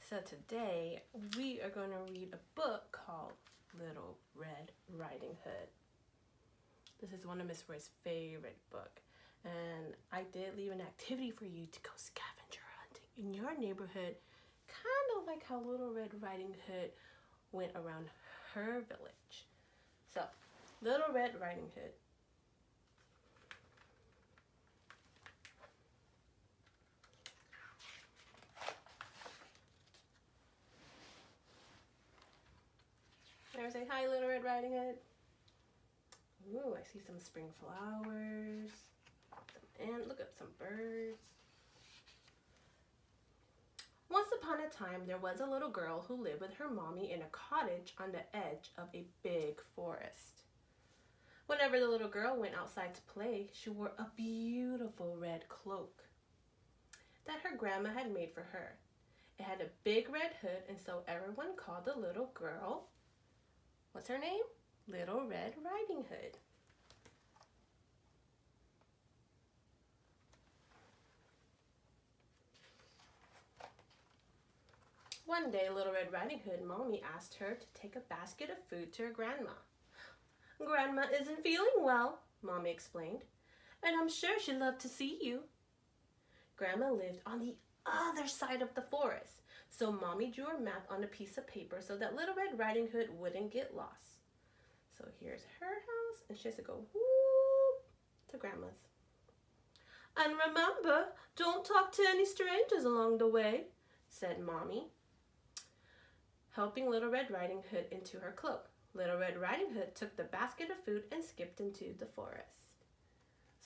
So today we are going to read a book called Little Red Riding Hood. This is one of Miss Roy's favorite book, and I did leave an activity for you to go scavenger hunting in your neighborhood, kind of like how Little Red Riding Hood went around her village. So, Little Red Riding Hood. Ever say hi, Little Red Riding Hood? Ooh, I see some spring flowers. And look at some birds. Once upon a time, there was a little girl who lived with her mommy in a cottage on the edge of a big forest. Whenever the little girl went outside to play, she wore a beautiful red cloak that her grandma had made for her. It had a big red hood, and so everyone called the little girl, what's her name? Little Red Riding Hood. One day, Little Red Riding Hood mommy asked her to take a basket of food to her grandma. Grandma isn't feeling well, mommy explained, and I'm sure she'd love to see you. Grandma lived on the other side of the forest, so mommy drew her map on a piece of paper so that Little Red Riding Hood wouldn't get lost. So here's her house, and she has to go whoop to Grandma's. And remember, don't talk to any strangers along the way, said Mommy, helping Little Red Riding Hood into her cloak. Little Red Riding Hood took the basket of food and skipped into the forest.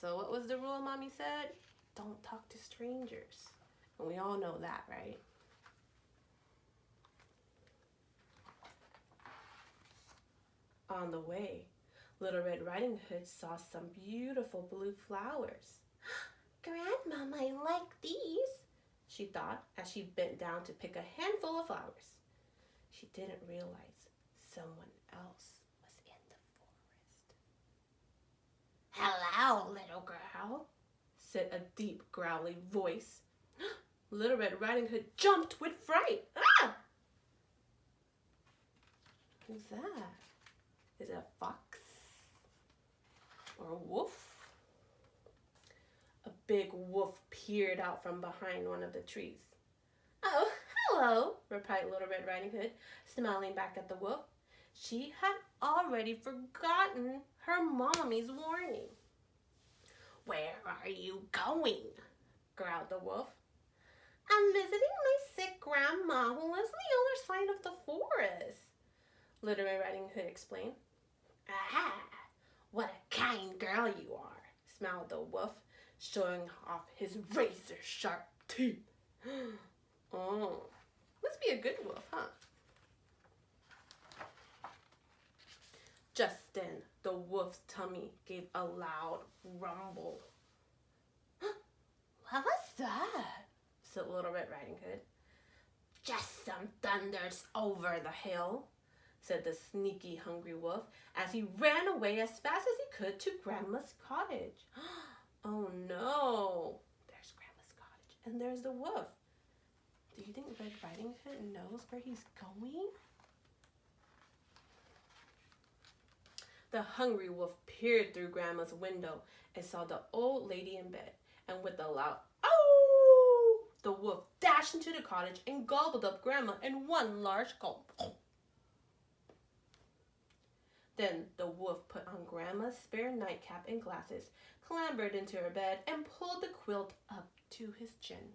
So what was the rule Mommy said? Don't talk to strangers. And we all know that, right? On the way, Little Red Riding Hood saw some beautiful blue flowers. Grandma might like these, she thought as she bent down to pick a handful of flowers. She didn't realize someone else was in the forest. Hello, little girl, said a deep, growly voice. Little Red Riding Hood jumped with fright. Ah! Who's that? Is it a fox? Or a wolf? A big wolf peered out from behind one of the trees. Oh, hello, replied Little Red Riding Hood, smiling back at the wolf. She had already forgotten her mommy's warning. Where are you going? Growled the wolf. I'm visiting my sick grandma who lives on the other side of the forest, Little Red Riding Hood explained. Ah, what a kind girl you are, smiled the wolf, showing off his razor-sharp teeth. Oh, must be a good wolf, huh? Just then, the wolf's tummy gave a loud rumble. What was that? Said Little Red Riding Hood. Just some thunders over the hill, said the sneaky, hungry wolf as he ran away as fast as he could to Grandma's cottage. Oh no, there's Grandma's cottage and there's the wolf. Do you think Red Riding Hood knows where he's going? The hungry wolf peered through Grandma's window and saw the old lady in bed, and with a loud "Oh!" the wolf dashed into the cottage and gobbled up Grandma in one large gulp. Then the wolf put on Grandma's spare nightcap and glasses, clambered into her bed, and pulled the quilt up to his chin.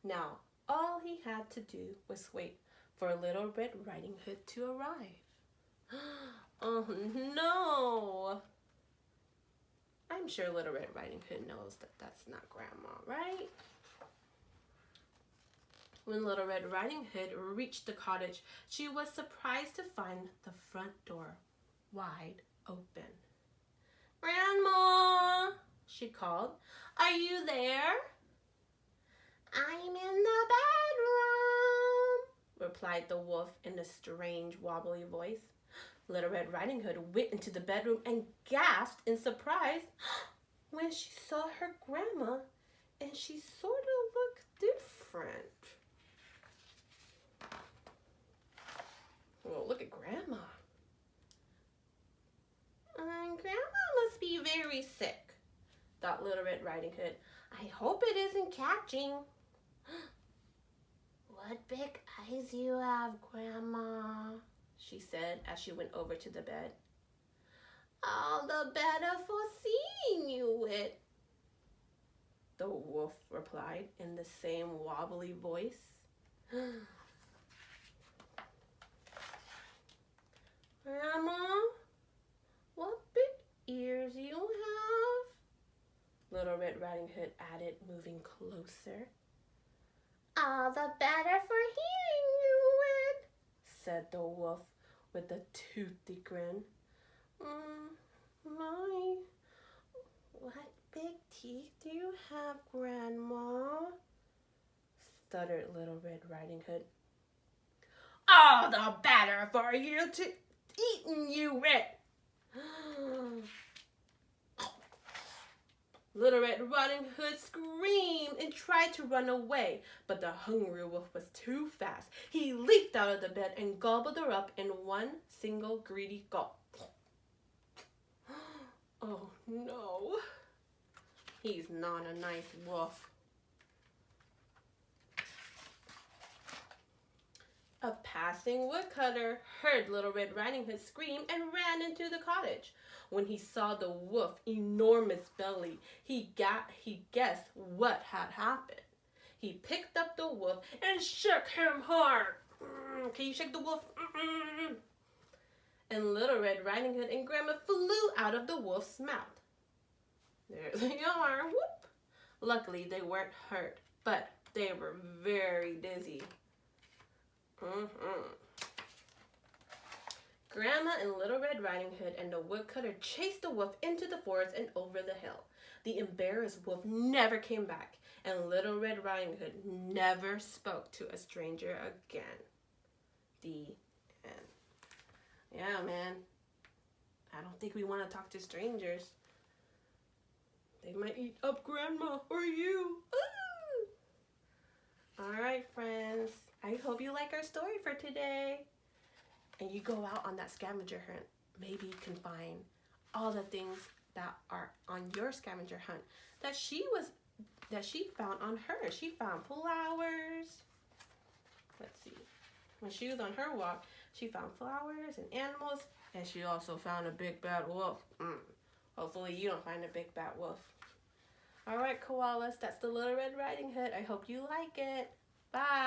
Now, all he had to do was wait for Little Red Riding Hood to arrive. Oh no! I'm sure Little Red Riding Hood knows that that's not Grandma, right? When Little Red Riding Hood reached the cottage, she was surprised to find the front door wide open. Grandma, she called, are you there? I'm in the bedroom, replied the wolf in a strange, wobbly voice. Little Red Riding Hood went into the bedroom and gasped in surprise when she saw her grandma, and she sort of looked different. Little Red Riding Hood. I hope it isn't catching. What big eyes you have, Grandma, she said as she went over to the bed. All the better for seeing you with, the wolf replied in the same wobbly voice. Grandma, what big ears you have? Little Red Riding Hood added, moving closer. All the better for hearing you with, said the wolf with a toothy grin. My, what big teeth do you have, Grandma? Stuttered Little Red Riding Hood. All the better for you to eating you with. Little Red Riding Hood screamed and tried to run away, but the hungry wolf was too fast. He leaped out of the bed and gobbled her up in one single greedy gulp. Oh no, he's not a nice wolf. A passing woodcutter heard Little Red Riding Hood scream and ran into the cottage. When he saw the wolf's enormous belly, he guessed what had happened. He picked up the wolf and shook him hard. Can you shake the wolf? And Little Red Riding Hood and Grandma flew out of the wolf's mouth. There they are. Whoop. Luckily, they weren't hurt, but they were very dizzy. Grandma and Little Red Riding Hood and the woodcutter chased the wolf into the forest and over the hill. The embarrassed wolf never came back, and Little Red Riding Hood never spoke to a stranger again. The end. Yeah, man. I don't think we want to talk to strangers. They might eat up Grandma or you. All right, friends. I hope you like our story for today. And you go out on that scavenger hunt. Maybe you can find all the things that are on your scavenger hunt that she found on hers. She found flowers. Let's see. When she was on her walk, she found flowers and animals, and she also found a big bad wolf. Hopefully you don't find a big bad wolf. All right, koalas, that's the Little Red Riding Hood. I hope you like it. Bye.